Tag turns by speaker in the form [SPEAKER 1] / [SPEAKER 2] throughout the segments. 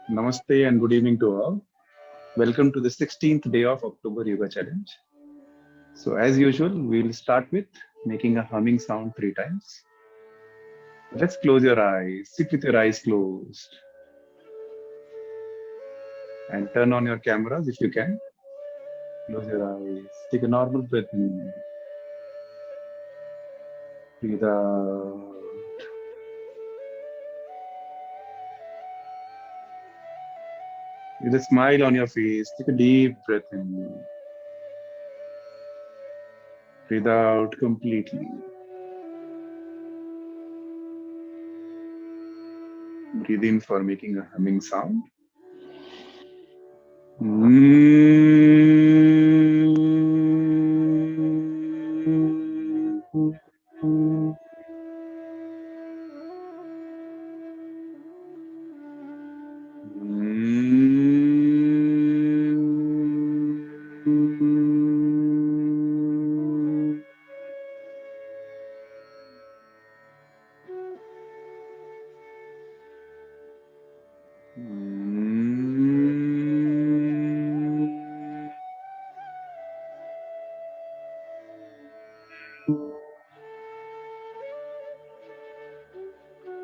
[SPEAKER 1] Namaste and good evening to all. Welcome to the 16th day of October Yoga Challenge. So, as usual, we'll start with making a humming sound three times. Let's close your eyes, sit with your eyes closed, and turn on your cameras if you can. Close your eyes, take a normal breath in, breathe out. With a smile on your face, take a deep breath in, breathe out completely. Breathe in for making a humming sound.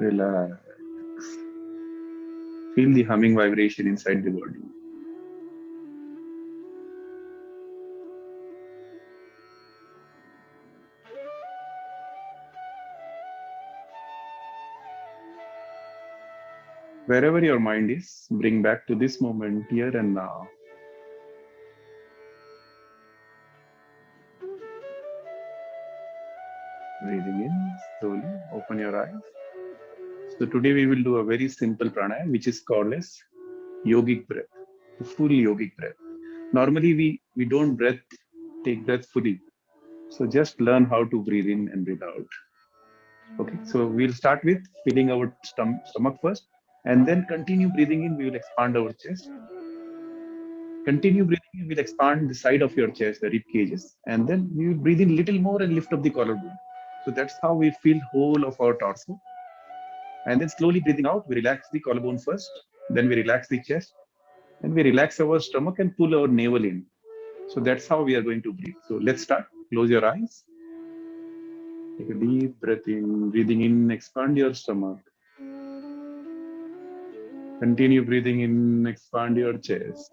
[SPEAKER 1] Relax. Feel the humming vibration inside the body. Wherever your mind is, bring back to this moment here and now. Breathing in slowly, open your eyes. So today we will do a very simple pranayama which is called as yogic breath, the full yogic breath. Normally we don't take breath fully. So just learn how to breathe in and breathe out. Okay, so we'll start with filling our stomach first and then continue breathing in. We will expand our chest. Continue breathing in, we'll expand the side of your chest, the rib cages, and then we will breathe in little more and lift up the collarbone. So that's how we feel whole of our torso. And then slowly breathing out, we relax the collarbone first, then we relax the chest, and we relax our stomach and pull our navel in. So that's how we are going to breathe. So let's start. Close your eyes. Take a deep breath in, breathing in, expand your stomach. Continue breathing in, expand your chest.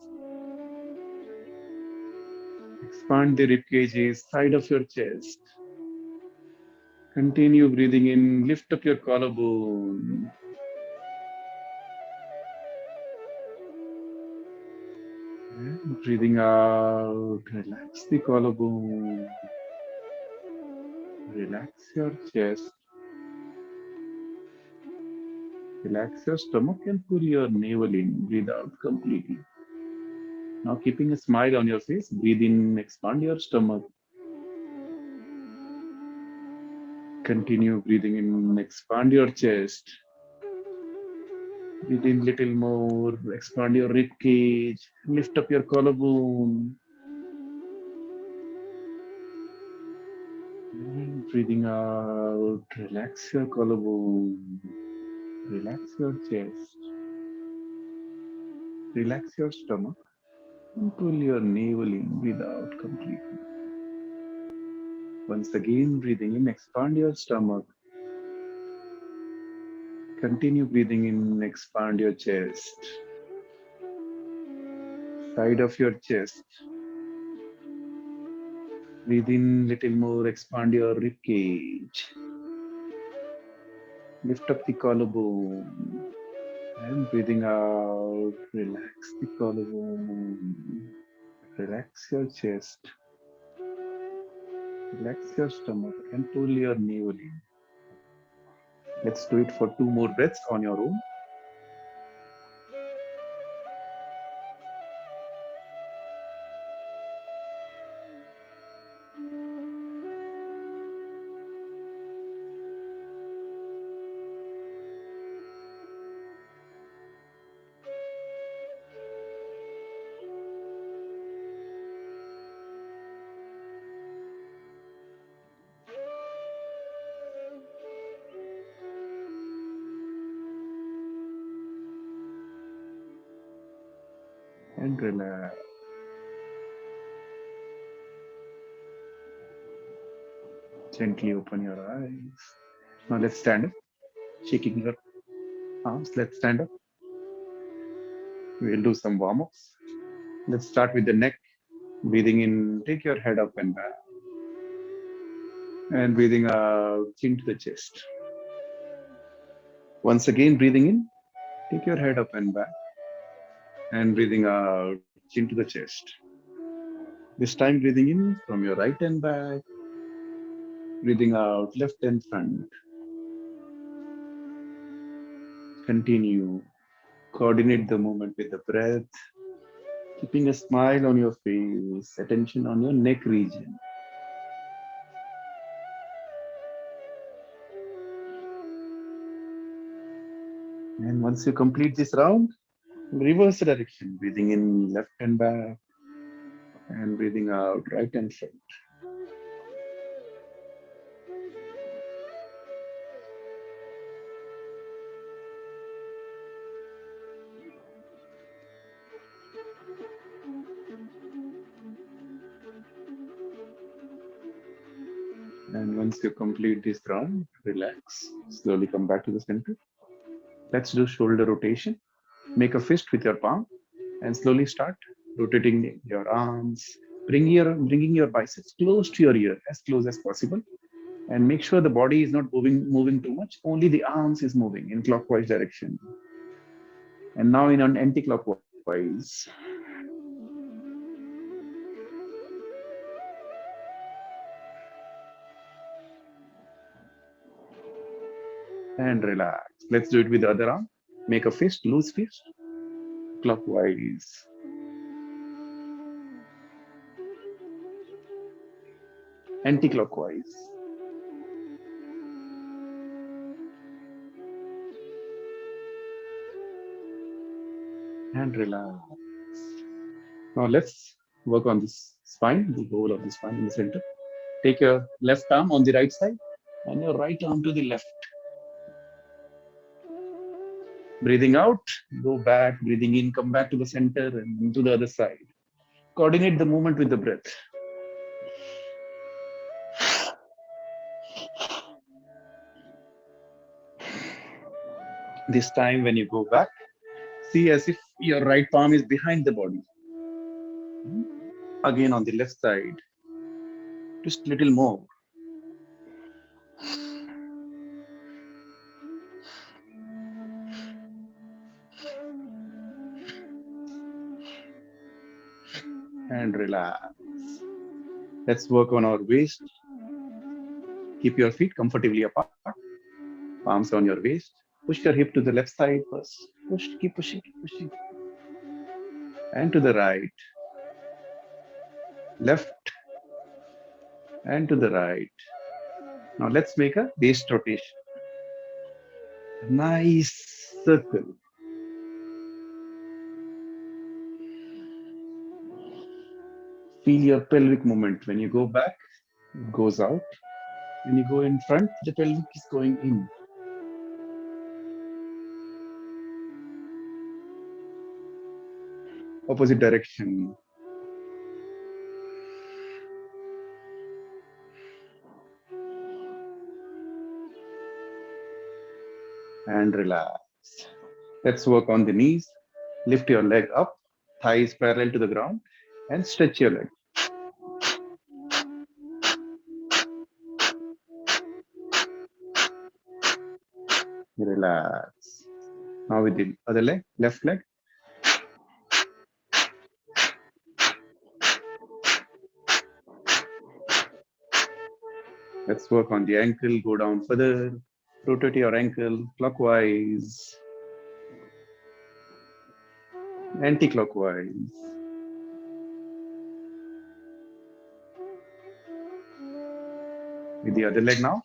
[SPEAKER 1] Expand the rib cages, side of your chest. Continue breathing in, lift up your collarbone. And breathing out, relax the collarbone. Relax your chest. Relax your stomach and pull your navel in. Breathe out completely. Now, keeping a smile on your face, breathe in, expand your stomach. Continue breathing in, expand your chest. Breathe in little more, expand your rib cage, lift up your collarbone. And breathing out, relax your collarbone, relax your chest, relax your stomach, and pull your navel in, breathe out completely. Once again, breathing in, expand your stomach. Continue breathing in, expand your chest, side of your chest. Breathe in little more, expand your rib cage. Lift up the collarbone. And breathing out, relax the collarbone. Relax your chest. Relax your stomach and pull your navel in. Let's do it for two more breaths on your own. and relax. Gently open your eyes. Now let's stand up, shaking your arms. Let's stand up. We'll do some warm ups. Let's start with the neck. Breathing in, take your head up and back. And breathing out, chin to the chest. Once again, breathing in, take your head up and back. And breathing out, chin to the chest. This time, breathing in from your right and back. Breathing out, left and front. Continue. Coordinate the movement with the breath. Keeping a smile on your face, attention on your neck region. And once you complete this round, reverse the direction, breathing in left and back, and breathing out right and front. And once you complete this round, relax, slowly come back to the center. Let's do shoulder rotation. Make a fist with your palm and slowly start rotating your arms, bringing your biceps close to your ear, as close as possible. And make sure the body is not moving too much. Only the arms is moving in clockwise direction. And now in an anti-clockwise. And relax. Let's do it with the other arm. Make a fist, loose fist, clockwise. Anti-clockwise. And relax. Now let's work on this spine, the whole of the spine in the center. Take your left arm on the right side and your right arm to the left. Breathing out, go back, breathing in, come back to the center and to the other side. Coordinate the movement with the breath. This time when you go back, see as if your right palm is behind the body. Again on the left side, just a little more. And relax. Let's work on our waist. Keep your feet comfortably apart. Palms on your waist. Push your hip to the left side first. Push, keep pushing, keep pushing. And to the right. Left. And to the right. Now let's make a waist rotation. Nice circle. Feel your pelvic movement. When you go back, it goes out. When you go in front, the pelvic is going in. Opposite direction. And relax. Let's work on the knees. Lift your leg up, thighs parallel to the ground, and stretch your leg. Relax. Now with the other leg, left leg. Let's work on the ankle, go down further. Rotate your ankle clockwise, anti-clockwise. With the other leg now.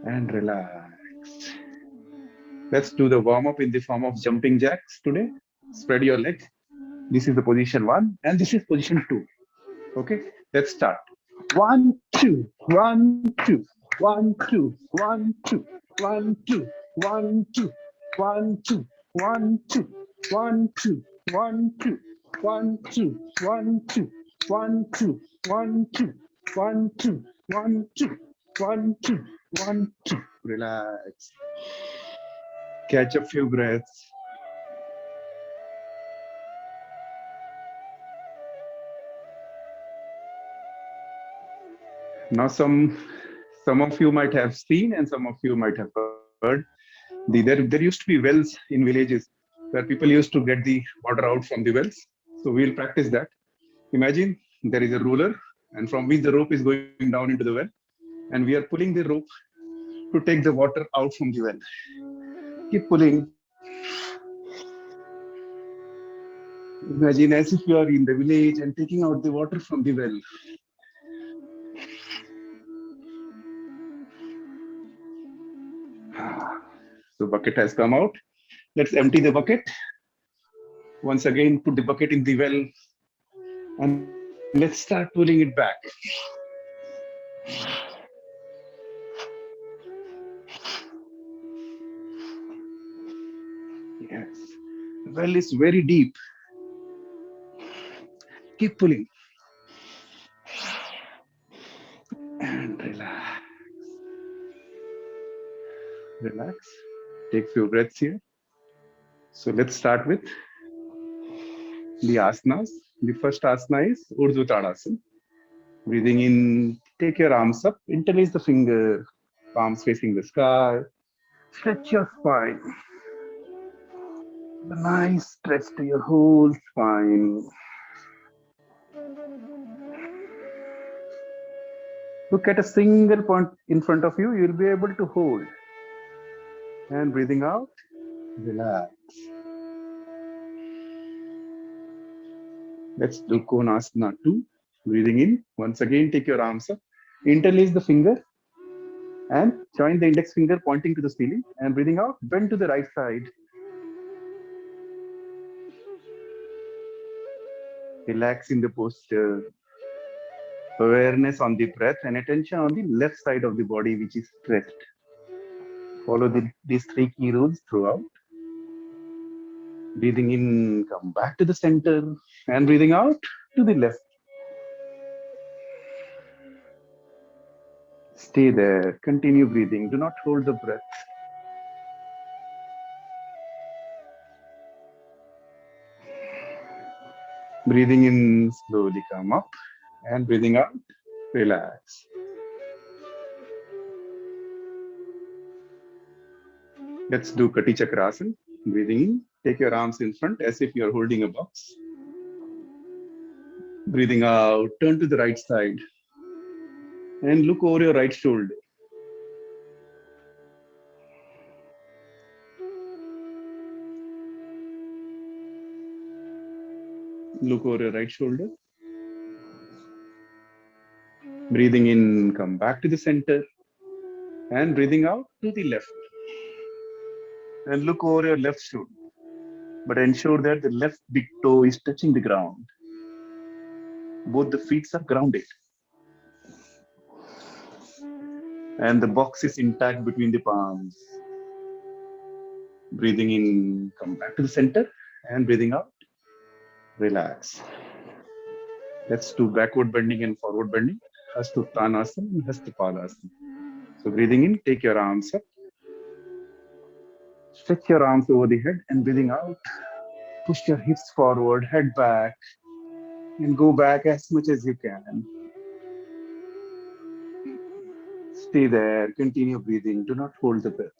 [SPEAKER 1] And relax. Let's do the warm-up in the form of jumping jacks today. Spread your leg. This is the position 1 and this is position 2. Okay, let's start. 1, 2, 1, 2. 1, 2, 1, 2, 1, 2, 1, 2, 1, 2, 1, 2, 1, 2, 1, 2, 1, 2, 1, 2, 1, 2, 1, 2, 1, 2, 1, 2, 1, 2, 1, 2. Relax. Catch a few breaths. Now, some of you might have seen and some of you might have heard. There used to be wells in villages where people used to get the water out from the wells. So we'll practice that. Imagine there is a ruler, and from which the rope is going down into the well, and we are pulling the rope to take the water out from the well. Keep pulling. Imagine as if you are in the village and taking out the water from the well. So bucket has come out. Let's empty the bucket. Once again, put the bucket in the well and let's start pulling it back. Yes. The well is very deep. Keep pulling and relax. Relax. Take few breaths here. So let's start with the asanas. The first asana is Urdhva Tadasana. Breathing in, take your arms up, interlace the finger, palms facing the sky. Stretch your spine. A nice stretch to your whole spine. Look at a single point in front of you, you'll be able to hold. And breathing out, relax. Let's do Konasana 2. Breathing in, once again, take your arms up, interlace the finger, and join the index finger pointing to the ceiling. And breathing out, bend to the right side. Relax in the posture. Awareness on the breath and attention on the left side of the body, which is stretched. Follow these 3 key rules throughout. Breathing in, come back to the center, and breathing out to the left. Stay there, continue breathing, do not hold the breath. Breathing in, slowly come up, and breathing out, relax. Let's do Kati Chakrasana. Breathing in, take your arms in front as if you are holding a box. Breathing out, turn to the right side and look over your right shoulder. Look over your right shoulder. Breathing in, come back to the center and breathing out to the left. And look over your left shoulder. But ensure that the left big toe is touching the ground. Both the feet are grounded. And the box is intact between the palms. Breathing in, come back to the center and breathing out, relax. Let's do backward bending and forward bending. Hastuttanasana and Hastapadasana. So breathing in, take your arms up. Stretch your arms over the head and breathing out. Push your hips forward, head back, and go back as much as you can. Stay there, continue breathing, do not hold the breath.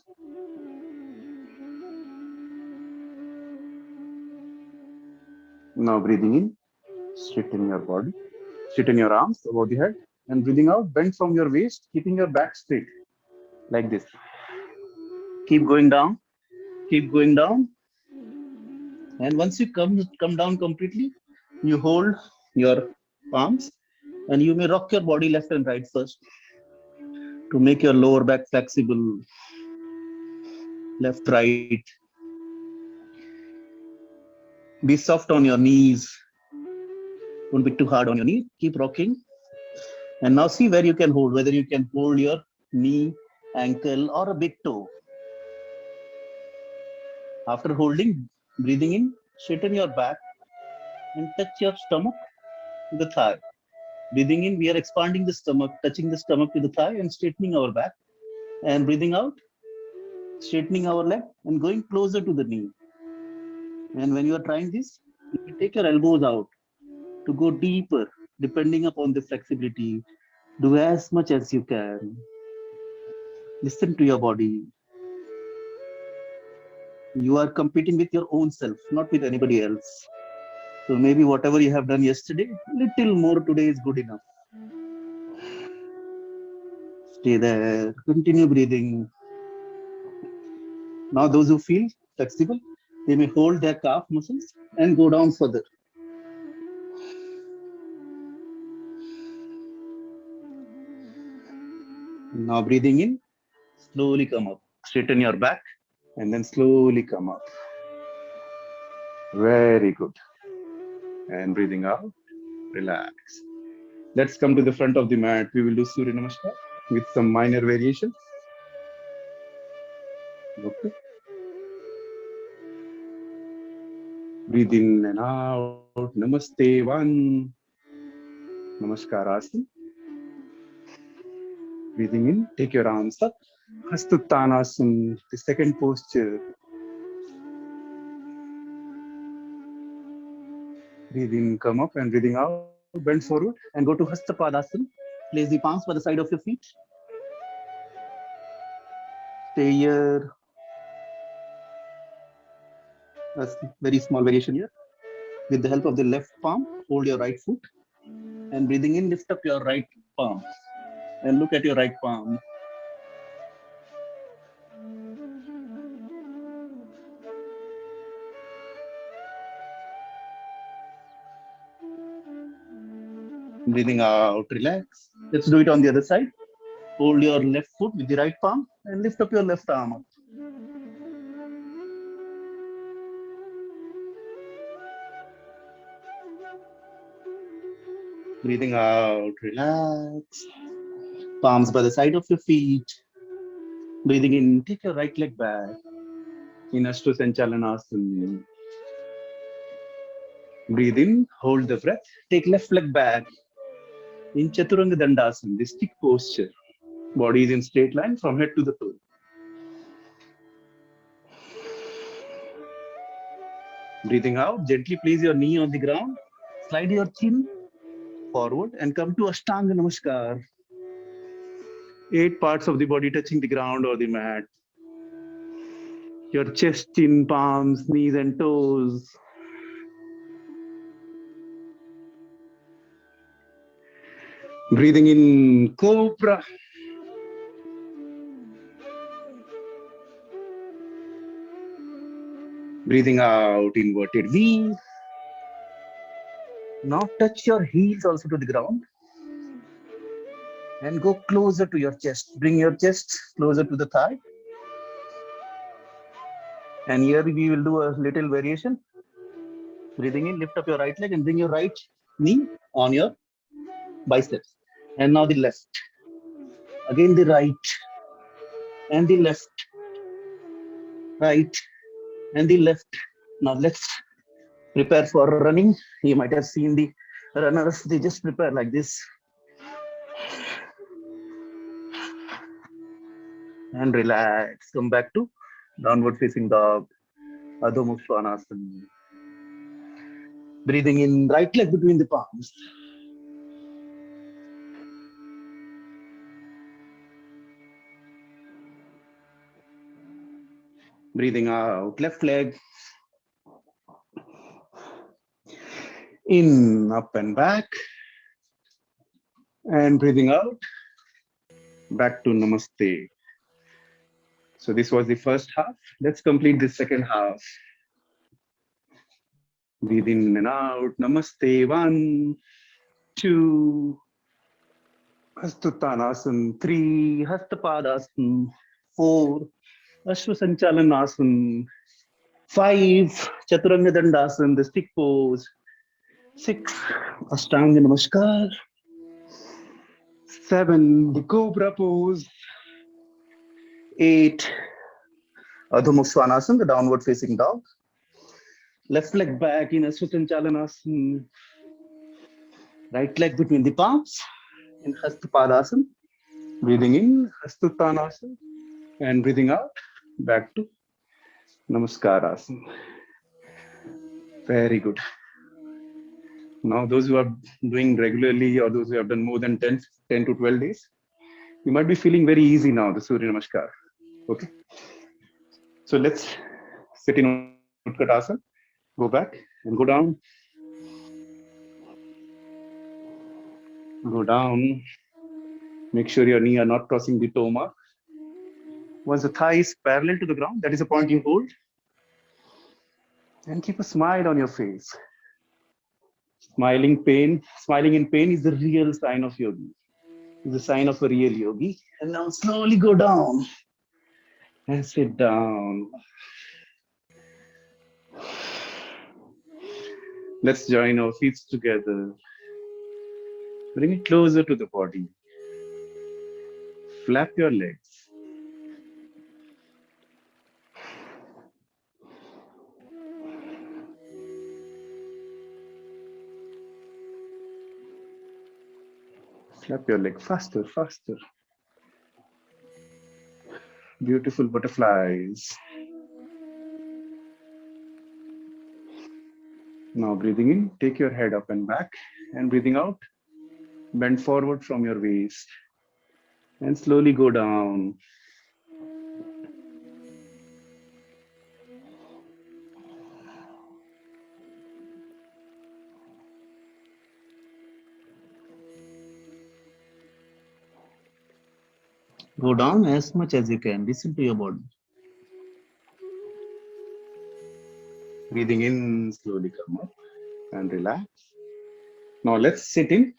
[SPEAKER 1] Now breathing in, straighten your body, straighten your arms above the head, and breathing out, bend from your waist, keeping your back straight, like this. Keep going down, keep going down. And once you come down completely, you hold your palms and you may rock your body left and right first to make your lower back flexible, left, right. Be soft on your knees. Don't be too hard on your knees. Keep rocking. And now see where you can hold, whether you can hold your
[SPEAKER 2] knee, ankle, or a big toe. After holding, breathing in, straighten your back and touch your stomach to the thigh. Breathing in, we are expanding the stomach, touching the stomach to the thigh and straightening our back. And breathing out, straightening our leg and going closer to the knee. And when you are trying this, you can take your elbows out to go deeper, depending upon the flexibility. Do as much as you can. Listen to your body. You are competing with your own self, not with anybody else. So maybe whatever you have done yesterday, little more today is good enough. Stay there. Continue breathing. Now, those who feel flexible, they may hold their calf muscles and go down further. Now, breathing in, slowly come up. Straighten your back and then slowly come up. Very good. And breathing out, relax. Let's come to the front of the mat. We will do Surya Namaskar with some minor variations. Okay. Breathe in and out. Namaste. One. Namaskar. Breathing in, take your arms up. Hastuttanasana, the second posture. Breathe in, come up, and breathing out, bend forward and go to Hastapadasana. Place the palms by the side of your feet. Stay here. A very small variation here. With the help of the left palm, hold your right foot. And breathing in, lift up your right palm. And look at your right palm. Breathing out, relax. Let's do it on the other side. Hold your left foot with the right palm and lift up your left arm up. Breathing out, relax. Palms by the side of your feet. Breathing in, take your right leg back. In Ashtu Sanchalanasana. Breathe in, hold the breath. Take left leg back. In Chaturanga Dandasana, the stick posture. Body is in straight line from head to the toe. Breathing out, gently place your knee on the ground. Slide your chin forward and come to Ashtanga Namaskar. 8 parts of the body touching the ground or the mat. Your chest, chin, palms, knees and toes. Breathing in, Cobra. Breathing out, inverted V. Now touch your heels also to the ground. And go closer to your chest. Bring your chest closer to the thigh. And here we will do a little variation. Breathing in, lift up your right leg and bring your right knee on your biceps. And now the left. Again the right. And the left. Right. And the left. Now let's prepare for running. You might have seen the runners, they just prepare like this. And relax. Come back to downward facing dog. Adho Mukha Svanasana. Breathing in, right leg between the palms. Breathing out, left leg. In, up and back. And breathing out, back to Namaste. So this was the first half. Let's complete the second half. Breathe in and out. Namaste. 1, 2. Hastuttanasana. 3. Hastapadasana. 4. Ashwasanchalanasana. 5. Chaturanga Dandasana, the stick pose. 6. Ashtanga Namaskar. 7. The Cobra pose. 8. Adho Mukha Svanasana, the downward facing dog. Left leg back in Aswathan Chalanasana. Right leg between the palms in Hastapadasana. Breathing in, Hastuttanasana. And breathing out, back to Namaskarasana. Very good. Now, those who are doing regularly or those who have done more than 10 to 12 days, you might be feeling very easy now, the Surya Namaskar. Okay. So let's sit in Utkatasana, go back and go down. Go down. Make sure your knee are not crossing the toe mark. Once the thigh is parallel to the ground, that is the point you hold. And keep a smile on your face. Smiling in pain is the real sign of yogi. It's the sign of a real yogi. And now slowly go down and sit down. Let's join our feet together. Bring it closer to the body. Flap your legs. Flap your leg faster, faster. Beautiful butterflies. Now breathing in, take your head up and back, and breathing out, bend forward from your waist and slowly go down.
[SPEAKER 3] Go down as much as you can. Listen to your body.
[SPEAKER 1] Breathing in, slowly come up and relax. Now let's sit in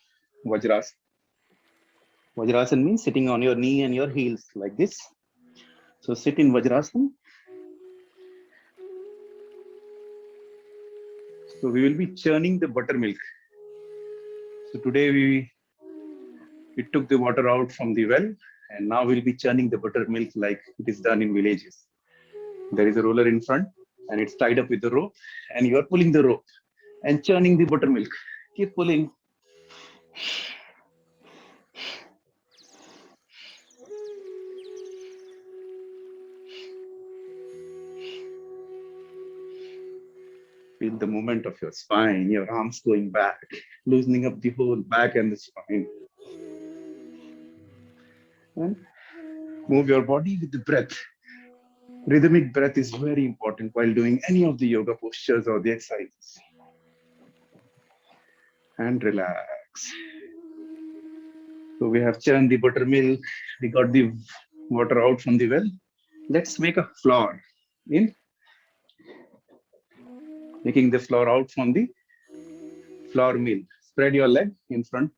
[SPEAKER 1] Vajrasana. Vajrasana means sitting on your knee and your heels like this. So sit in Vajrasana. So we will be churning the buttermilk. So today we took the water out from the well, and now we'll be churning the buttermilk like it is done in villages. There is a roller in front and it's tied up with the rope, and you are pulling the rope and churning the buttermilk. Keep pulling. Feel the movement of your spine, your arms going back, loosening up the whole back and the spine. And move your body with the breath. Rhythmic breath is very important while doing any of the yoga postures or the exercises. And relax. So we have churned the buttermilk, we got the water out from the well. Let's make a flour in making the flour out from the flour mill. Spread your leg in front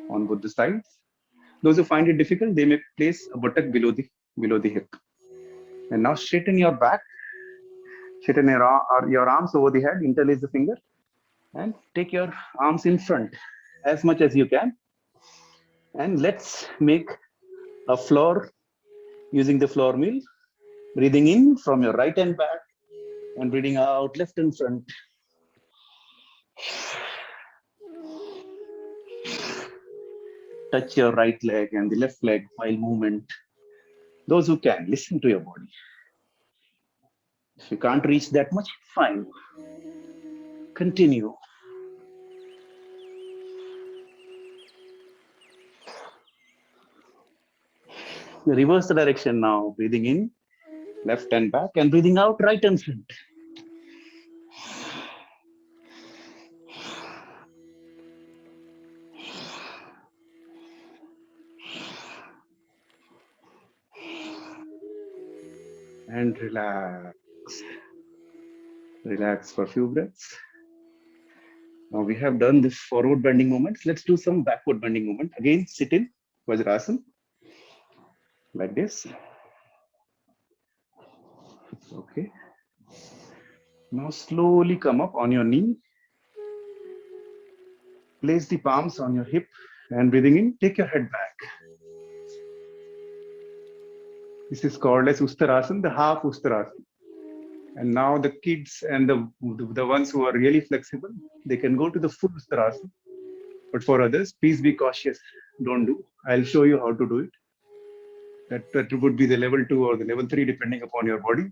[SPEAKER 1] on both the sides. Those who find it difficult, they may place a buttock below the hip. And now straighten your back, straighten your arms over the head, interlace the finger, and take your arms in front as much as you can. And let's make a floor using the floor mill. Breathing in from your right hand back and breathing out left and front. Touch your right leg and the left leg while movement. Those who can, listen to your body. If you can't reach that much, fine. Continue. Reverse the direction now. Breathing in, left and back, and breathing out, right and front. And relax. Relax for a few breaths. Now we have done this forward bending movements. Let's do some backward bending movement. Again, sit in Vajrasana like this. Okay. Now slowly come up on your knee. Place the palms on your hip and breathing in, take your head back. This is called as Ustarasana, the half Ustarasana. And now the kids and the ones who are really flexible, they can go to the full Ustarasana. But for others, please be cautious. Don't do. I'll show you how to do it. That would be the level 2 or the level 3, depending upon your body.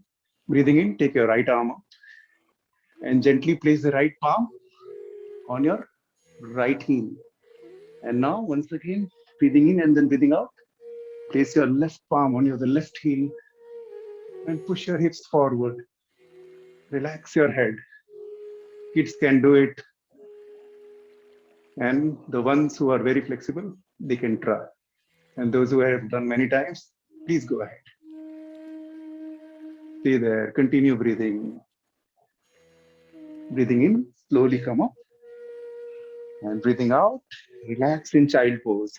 [SPEAKER 1] Breathing in, take your right arm up and gently place the right palm on your right heel. And now, once again, breathing in and then breathing out, place your left palm on the left heel and push your hips forward. Relax your head. Kids can do it. And the ones who are very flexible, they can try. And those who have done many times, please go ahead. Stay there, continue breathing. Breathing in, slowly come up. And breathing out, relax in child pose.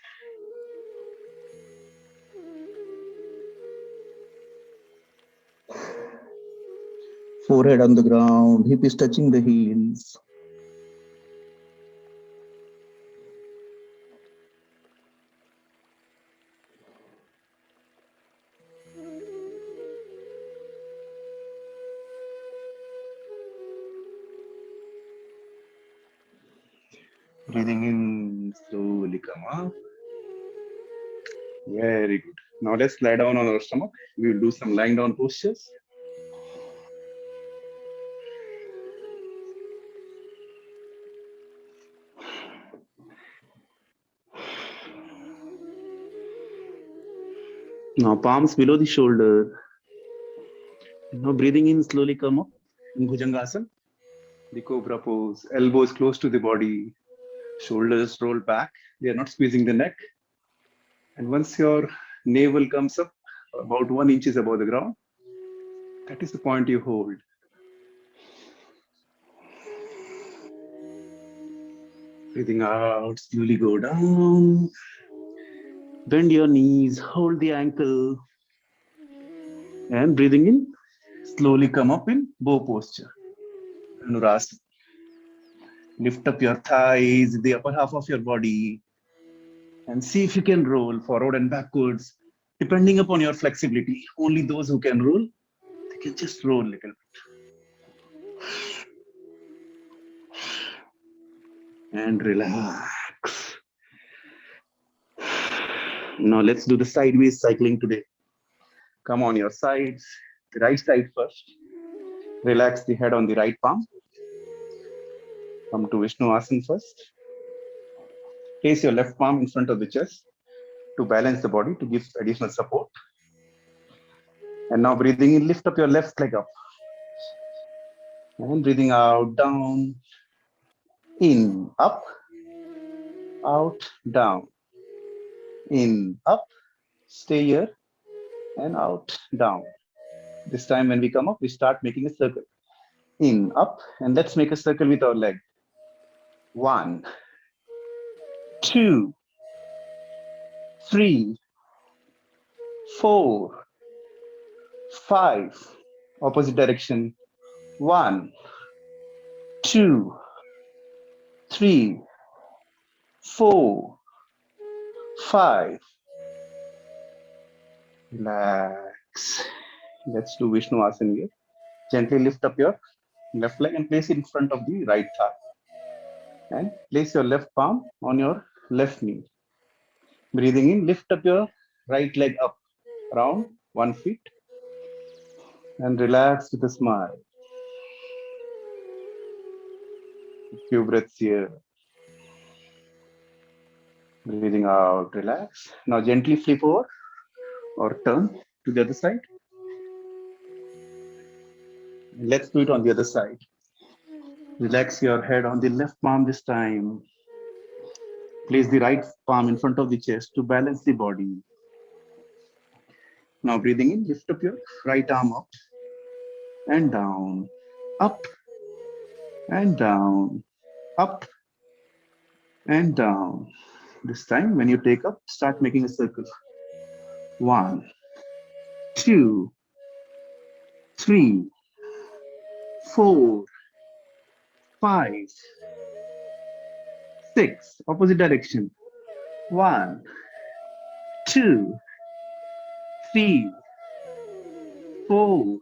[SPEAKER 3] Forehead on the ground, hip is touching the heels.
[SPEAKER 1] Breathing in, slowly come up. Very good. Now let's lie down on our stomach. We will do some lying down postures.
[SPEAKER 2] Now palms below the shoulder. Now breathing in, slowly come up in Bhujangasana.
[SPEAKER 1] The cobra pose, elbows close to the body, shoulders roll back. They are not squeezing the neck. And once your navel comes up about 1 inch above the ground, that is the point you hold.
[SPEAKER 2] Breathing out, slowly go down. Bend your knees, hold the ankle. And breathing in, slowly come up in bow posture. Dhanurasana. Lift up your thighs, the upper half of your body. And see if you can roll forward and backwards, depending upon your flexibility. Only those who can roll, they can just roll a little bit. And relax. Now let's do the sideways cycling today. Come on your sides, the right side first. Relax the head on the right palm. Come to Vishnu Asana first. Place your left palm in front of the chest to balance the body, to give additional support. And now breathing in, lift up your left leg up. And breathing out, down, in, up, out, down, in, up, stay here, and out, down. This time when we come up, we start making a circle. In, up, and let's make a circle with our leg. 1, 2, 3, 4, 5. Opposite direction. 1, 2, 3, 4, 5. Relax. Let's do Vishnu Asana here. Gently lift up your left leg and place it in front of the right thigh. And place your left palm on your left knee. Breathing in, lift up your right leg up around 1 feet. And relax with a smile. A few breaths here. Breathing out, relax. Now gently flip over or turn to the other side. Let's do it on the other side. Relax your head on the left palm this time. Place the right palm in front of the chest to balance the body. Now breathing in, lift up your right arm up and down, up and down, up and down. This time when you take up, start making a circle. 1, 2, 3, 4, 5, 6. Opposite direction. 1, 2, 3,
[SPEAKER 1] 4,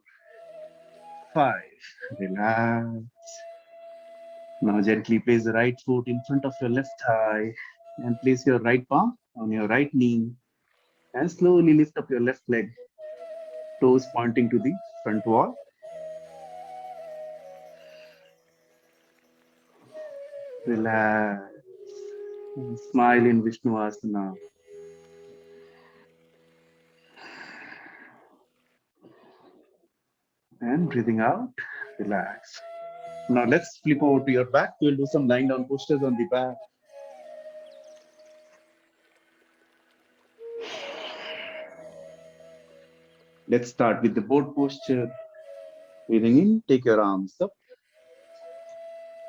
[SPEAKER 1] 5. Relax. Now gently place the right foot in front of your left thigh and place your right palm on your right knee and slowly lift up your left leg, toes pointing to the front wall. Relax and smile in Vishnuvasana. And breathing out, relax. Now let's flip over to your back. We'll do some lying down postures on the back. Let's start with the boat posture. Breathing in, take your arms up.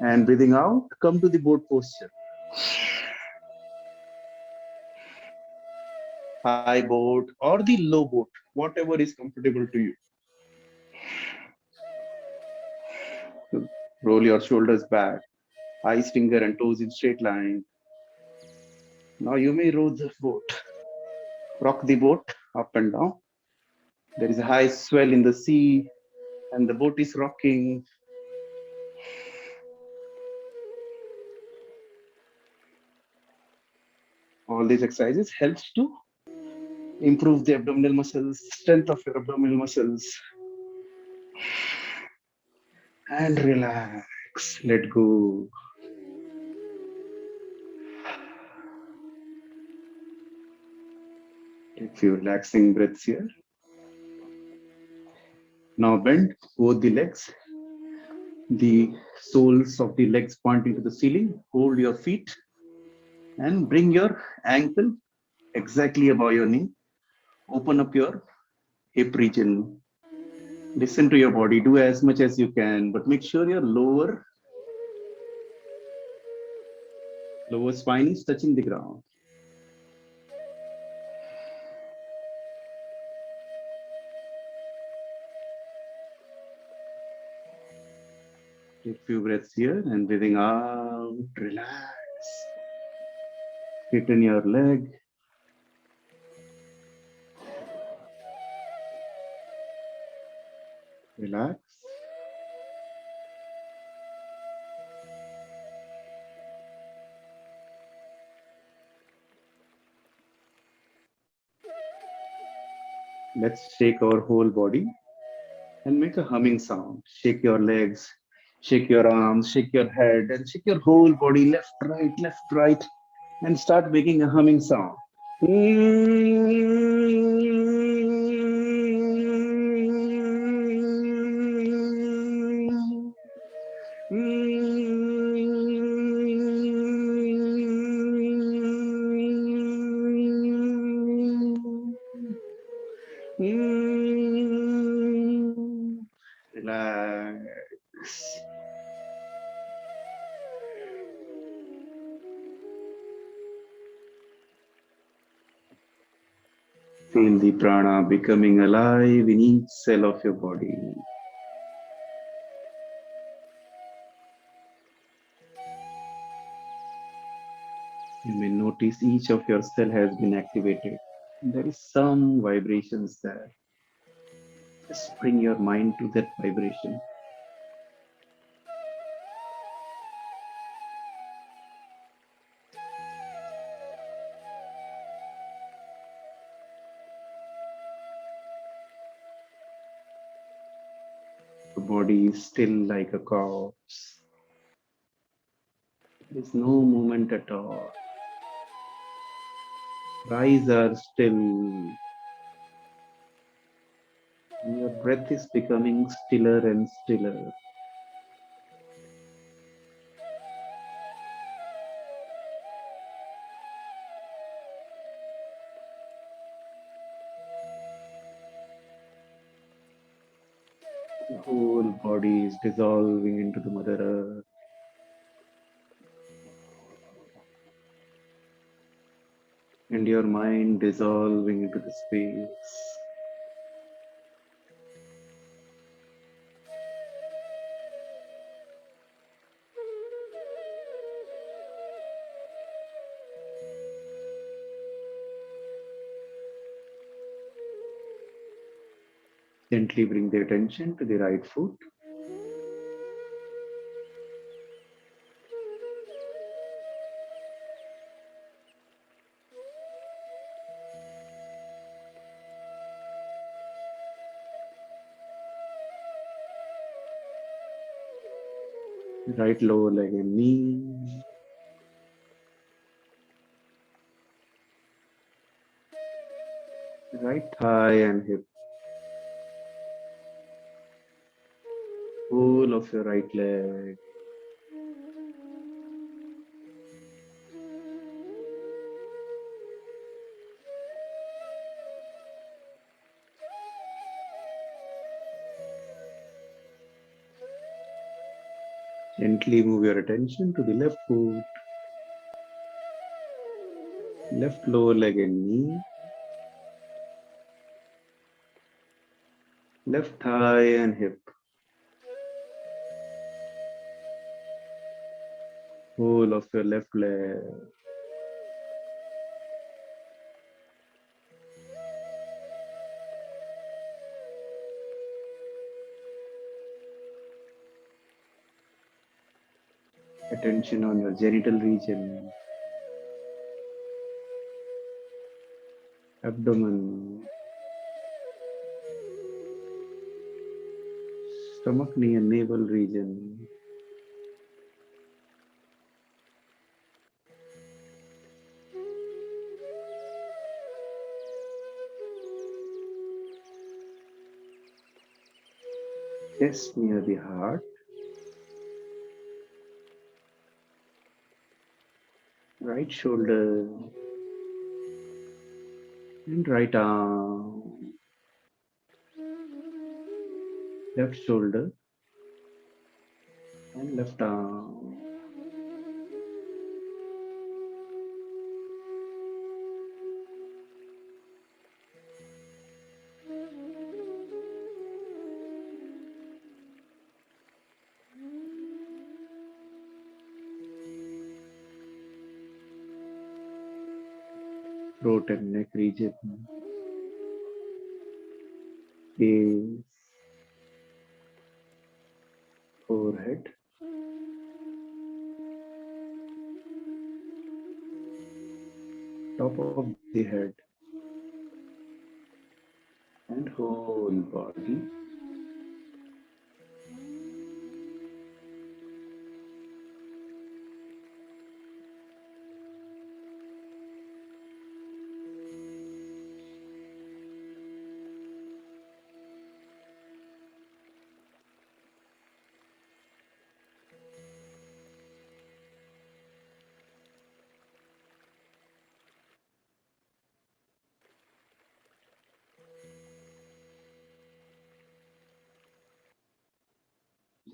[SPEAKER 1] And breathing out, come to the boat posture. High boat or the low boat, whatever is comfortable to you. Roll your shoulders back, eyes, finger and toes in straight line. Now you may row the boat. Rock the boat up and down. There is a high swell in the sea and the boat is rocking. All these exercises helps to improve the abdominal muscles, strength of your abdominal muscles. And relax, let go. Take a few relaxing breaths here. Now bend both the legs, the soles of the legs pointing to the ceiling. Hold your feet and bring your ankle exactly above your knee. Open up your hip region. Listen to your body. Do as much as you can, but make sure your lower spine is touching the ground. Take a few breaths here and breathing out, relax. Straighten your leg. Relax. Let's shake our whole body and make a humming sound. Shake your legs, shake your arms, shake your head, and shake your whole body left, right, and start making a humming sound. Relax. Feel the prana becoming alive in each cell of your body. You may notice each of your cell has been activated. There is some vibrations there. Just bring your mind to that vibration. The body is still like a corpse. There is no movement at all. Eyes are still. Your breath is becoming stiller and stiller. The whole body is dissolving into the Mother Earth. And your mind dissolving into the space. Gently bring the attention to the right foot. Right lower leg and knee. Right thigh and hip. Whole of your right leg. Gently move your attention to the left foot, left lower leg and knee, left thigh and hip, whole of your left leg. Attention on your genital region, abdomen, stomach, knee and navel region. Chest near the heart, right shoulder and right arm, left shoulder and left arm. Throat and neck region, face, forehead, top of the head, and whole body.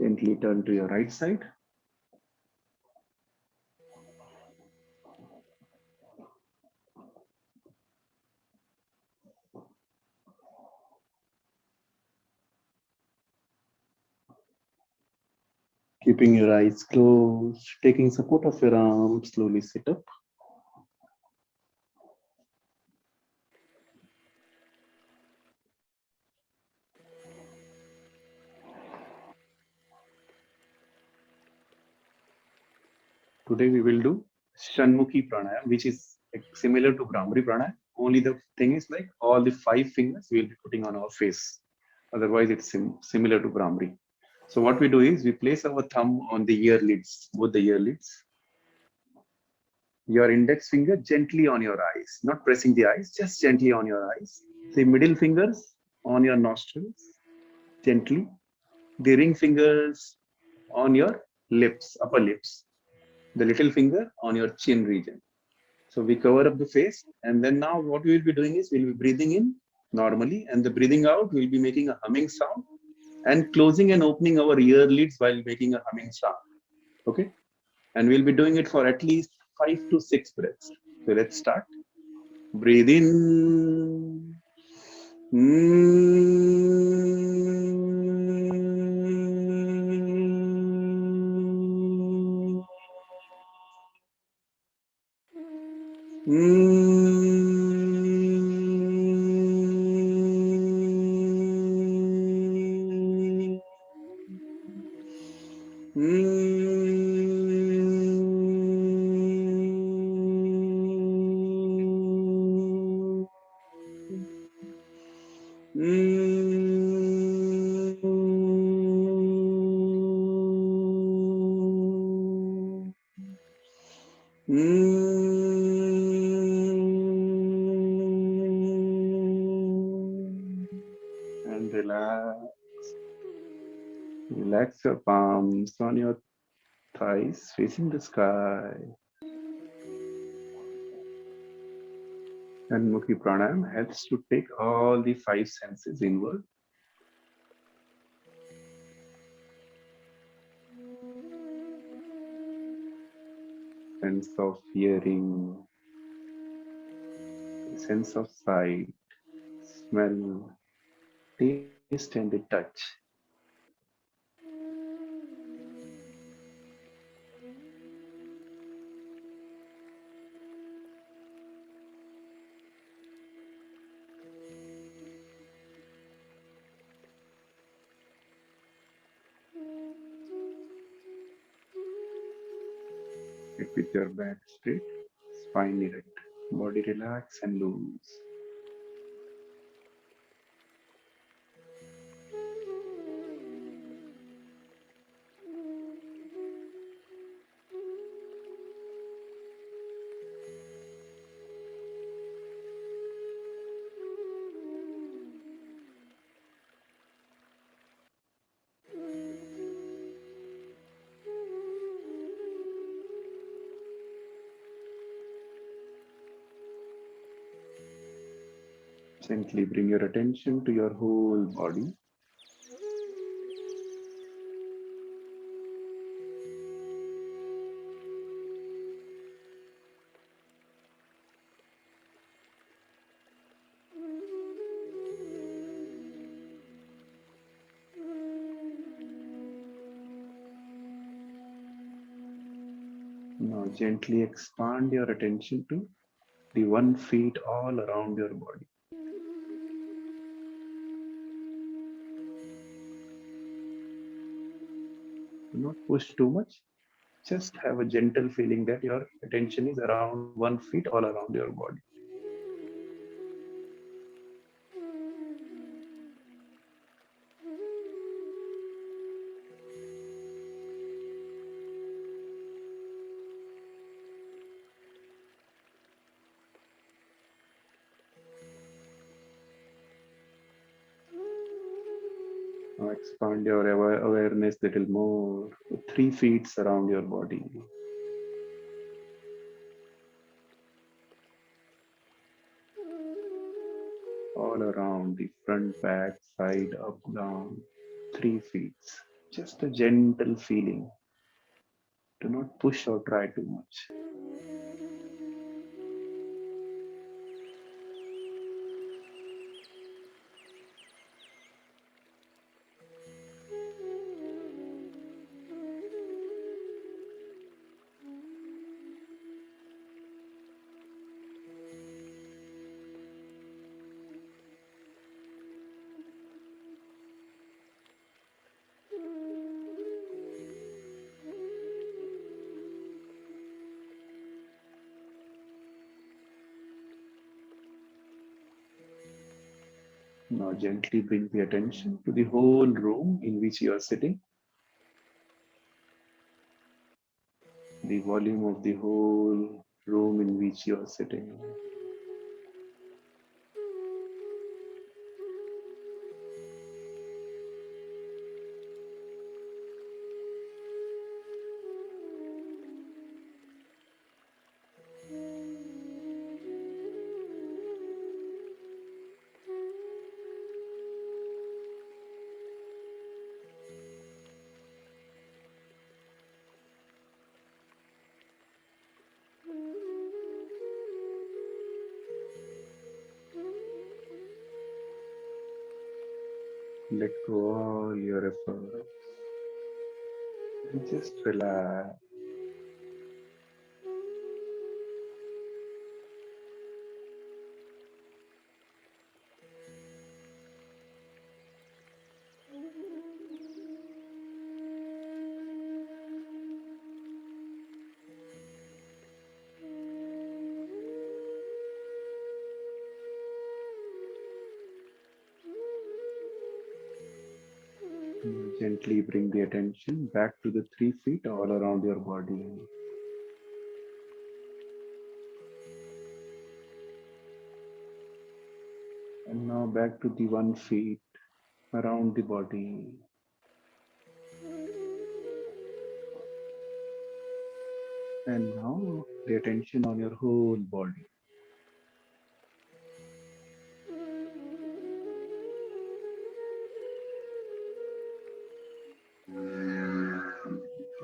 [SPEAKER 1] Gently turn to your right side. Keeping your eyes closed, taking support of your arms, slowly sit up. Today we will do Shanmukhi Pranayam, which is similar to Brahmari Pranayam. Only the thing is like all the 5 fingers we will be putting on our face. Otherwise, it's similar to Brahmari. So what we do is we place our thumb on the ear lids, both the ear lids. Your index finger gently on your eyes, not pressing the eyes, just gently on your eyes. The middle fingers on your nostrils, gently. The ring fingers on your lips, upper lips. The little finger on your chin region. So we cover up the face, and then now what we will be doing is we'll be breathing in normally, and the breathing out we'll be making a humming sound and closing and opening our ear lids while making a humming sound. Okay, and we'll be doing it for at least 5 to 6 breaths. So let's start. Breathe in. And relax. Relax your palms on your thighs facing the sky. And Mukhi Pranayam helps to take all the five senses inward. Sense of hearing, sense of sight, smell, taste, and the touch. Sit with your back straight, spine erect, body relax and loose. Gently bring your attention to your whole body. Now gently expand your attention to the 1 feet all around your body. Do not push too much. Just have a gentle feeling that your attention is around 1 feet all around your body. Now expand your awareness a little more. 3 feet around your body. All around the front, back, side, up, down. 3 feet. Just a gentle feeling. Do not push or try too much. Now gently bring the attention to the whole room in which you are sitting. The volume of the whole room in which you are sitting. Let go all your efforts and just relax. Gently bring the attention back to the 3 feet all around your body. And now back to the 1 feet around the body. And now the attention on your whole body.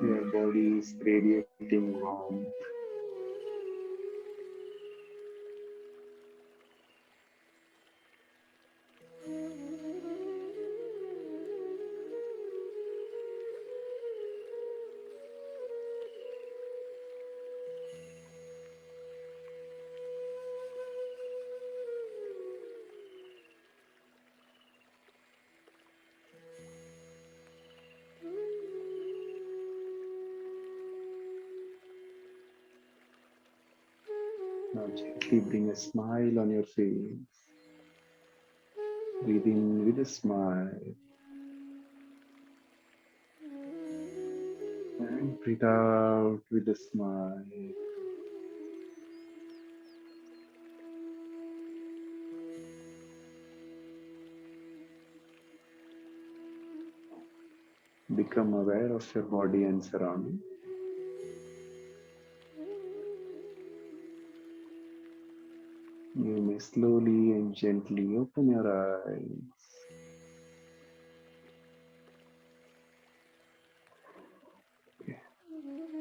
[SPEAKER 1] Your body is radiating warmth. Now gently bring a smile on your face. Breathe in with a smile. And breathe out with a smile. Become aware of your body and surroundings. You may slowly and gently open your eyes. Okay.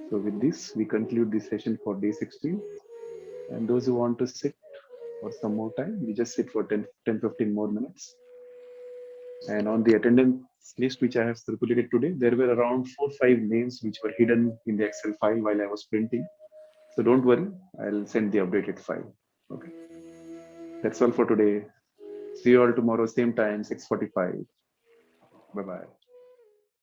[SPEAKER 1] So with this, we conclude this session for day 16. And those who want to sit for some more time, we just sit for 10-15 more minutes. And on the attendance list which I have circulated today, there were around 4-5 names which were hidden in the Excel file while I was printing. So don't worry, I'll send the updated file. Okay. That's all for today. See you all tomorrow, same time, 6:45. Bye-bye.